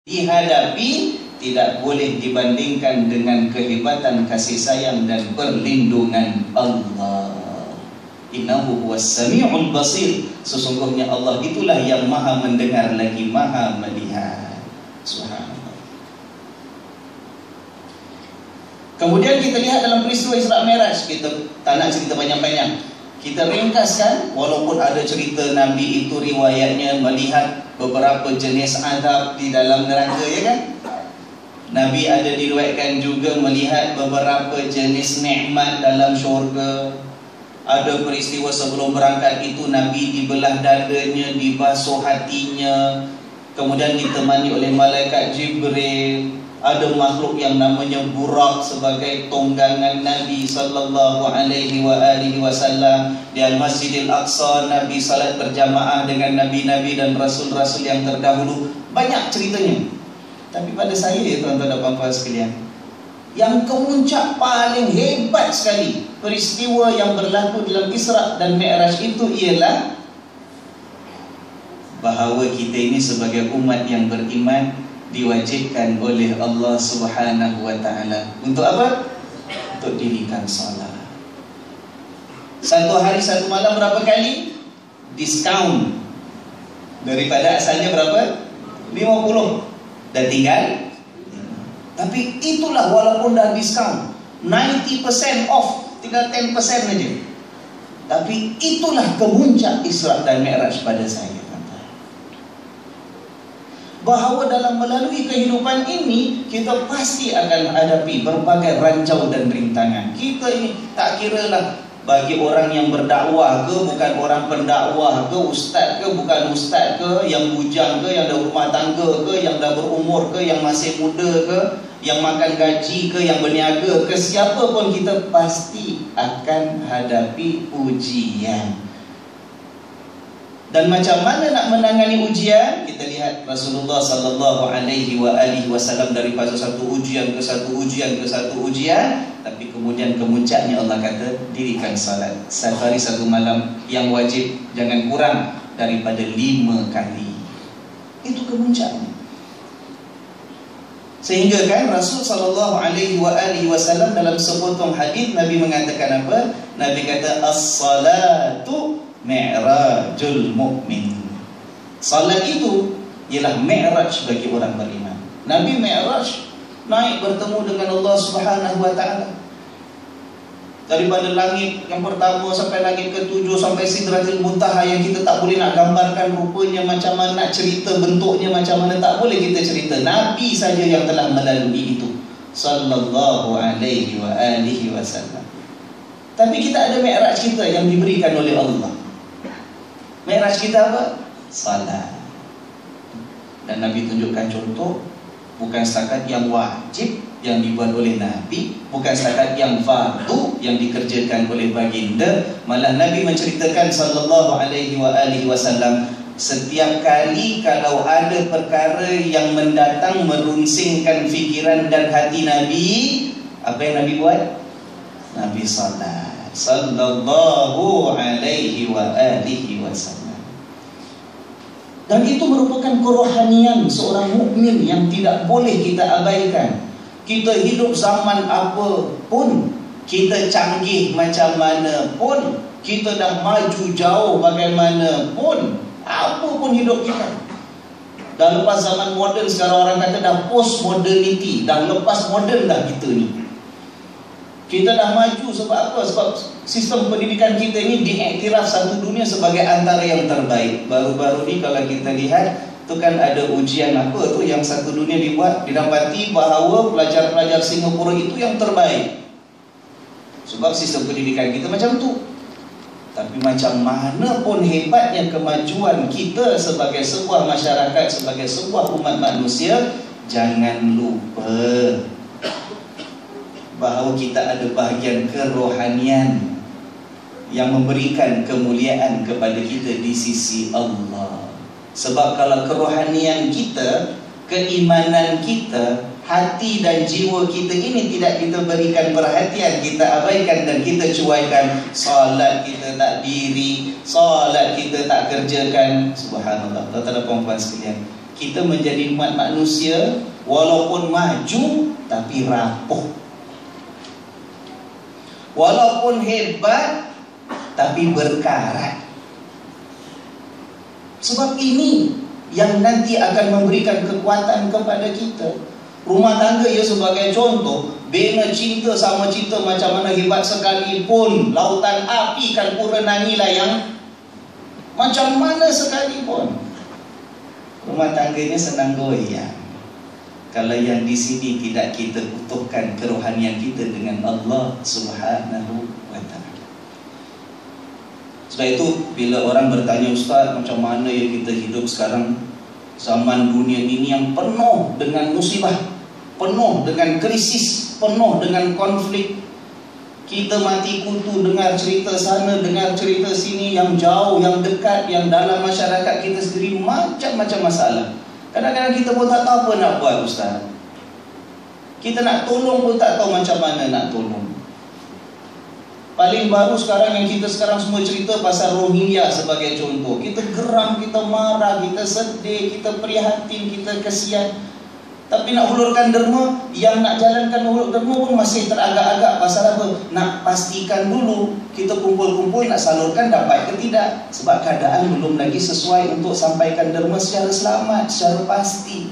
dihadapi tidak boleh dibandingkan dengan kehebatan kasih sayang dan perlindungan Allah. Innahu huwas sami'ul basir. Sesungguhnya Allah itulah yang maha mendengar lagi maha melihat. Subhanallah. Kemudian kita lihat dalam peristiwa Isra Mi'raj. Kita tak nak cerita banyak-banyak, kita ringkaskan. Walaupun ada cerita Nabi itu riwayatnya melihat beberapa jenis azab di dalam neraka, ya kan? Nabi ada diriwayatkan juga melihat beberapa jenis nikmat dalam syurga. Ada peristiwa sebelum berangkat itu Nabi dibelah dadanya, dibasuh hatinya, kemudian ditemani oleh malaikat Jibril. Ada makhluk yang namanya Burak sebagai tunggangan Nabi sallallahu alaihi wasallam. Di Al-Masjidil Aqsa Nabi salat berjamaah dengan nabi-nabi dan rasul-rasul yang terdahulu. Banyak ceritanya. Tapi pada saya, ya tuan-tuan dan puan-puan sekalian, yang kemuncak paling hebat sekali peristiwa yang berlaku dalam Isra dan Mi'raj itu ialah bahawa kita ini sebagai umat yang beriman diwajibkan oleh Allah Subhanahu wa ta'ala untuk apa? Untuk dirikan salat. Satu hari satu malam berapa kali? Diskaun. Daripada asalnya berapa? 50. Dan tinggal. Tapi itulah walaupun dah diskaun 90% off, tinggal 10% aja. Tapi itulah kemuncak Isra dan Mi'raj pada saya. Bahawa dalam melalui kehidupan ini kita pasti akan hadapi berbagai rancau dan rintangan. Kita ini tak kiralah bagi orang yang berdakwah ke, bukan orang pendakwah ke, ustaz ke, bukan ustaz ke, yang bujang ke, yang dah rumah tangga ke, yang dah berumur ke, yang masih muda ke, yang makan gaji ke, yang berniaga ke, siapa pun kita pasti akan hadapi ujian. Dan macam mana nak menangani ujian? Kita lihat Rasulullah sallallahu alaihi wasallam daripada satu ujian ke satu ujian ke satu ujian, tapi kemudian kemuncaknya Allah kata dirikan salat satu hari satu malam yang wajib jangan kurang daripada 5 kali. Itu kemuncaknya. Sehingga kan Rasul sallallahu alaihi wasallam dalam sepotong hadis Nabi mengatakan apa? Nabi kata as-salatu mi'rajul mu'min. Salat itu ialah mi'raj bagi orang beriman. Nabi mi'raj, naik bertemu dengan Allah Subhanahu wa ta'ala. Daripada langit yang pertama sampai langit ke-7 sampai Sidratil Muntaha yang kita tak boleh nak gambarkan rupanya macam mana, nak cerita bentuknya macam mana, tak boleh kita cerita. Nabi saja yang telah melalui itu sallallahu alaihi wasallam. Tapi kita ada mi'raj kita yang diberikan oleh Allah. Mi'raj kita apa? Salat. Dan Nabi tunjukkan contoh, bukan setakat yang wajib yang dibuat oleh Nabi, bukan setakat yang fardu yang dikerjakan oleh baginda, malah Nabi menceritakan sallallahu alaihi wasallam, setiap kali kalau ada perkara yang mendatang merunsingkan fikiran dan hati Nabi, apa yang Nabi buat? Nabi salat sallallahu alaihi wasallam. Dan itu merupakan kerohanian seorang mukmin yang tidak boleh kita abaikan. Kita hidup zaman apa pun, kita canggih macam mana pun, kita dah maju jauh bagaimanapun, apa pun hidup kita. Dah lepas zaman moden, sekarang orang kata dah post modernity, dah lepas moden dah kita ni. Kita dah maju sebab apa? Sebab sistem pendidikan kita ini diiktiraf satu dunia sebagai antara yang terbaik. Baru-baru ni kalau kita lihat, tu kan ada ujian apa tu yang satu dunia dibuat, didapati bahawa pelajar-pelajar Singapura itu yang terbaik. Sebab sistem pendidikan kita macam tu. Tapi macam mana pun hebatnya kemajuan kita sebagai sebuah masyarakat, sebagai sebuah umat manusia, jangan lupa bahawa kita ada bahagian kerohanian yang memberikan kemuliaan kepada kita di sisi Allah. Sebab kalau kerohanian kita, keimanan kita, hati dan jiwa kita ini tidak kita berikan perhatian, kita abaikan dan kita cuaikan, salat kita tak diri, salat kita tak kerjakan, subhanallah. Tuan-tuan dan puan-puan sekalian, Kita menjadi umat manusia walaupun maju tapi rapuh, walaupun hebat tapi berkarat. Sebab ini yang nanti akan memberikan kekuatan kepada kita. Rumah tangga ya sebagai contoh, bina cinta sama cinta macam mana hebat sekalipun, lautan api kan pura nangilayang macam mana sekalipun, rumah tangganya senang goyang kalau yang di sini tidak kita utuhkan kerohanian kita dengan Allah Subhanahu wa ta'ala. Sebab itu bila orang bertanya, Ustaz, macam mana ya kita hidup sekarang, zaman dunia ini yang penuh dengan musibah, penuh dengan krisis, penuh dengan konflik. Kita mati kutu dengar cerita sana, dengar cerita sini, yang jauh, yang dekat, yang dalam masyarakat kita sendiri, macam-macam masalah. Kadang-kadang kita pun tak tahu apa nak buat, Ustaz. Kita nak tolong pun tak tahu macam mana nak tolong. Paling baru sekarang yang kita sekarang semua cerita pasal Rohingya sebagai contoh. Kita geram, kita marah, kita sedih, kita prihatin, kita kesian. Tapi nak hulurkan derma, yang nak jalankan hulur derma pun masih teragak-agak. Pasal apa? Nak pastikan dulu kita kumpul-kumpul nak salurkan dapat ke tidak. Sebab keadaan belum lagi sesuai untuk sampaikan derma secara selamat, secara pasti.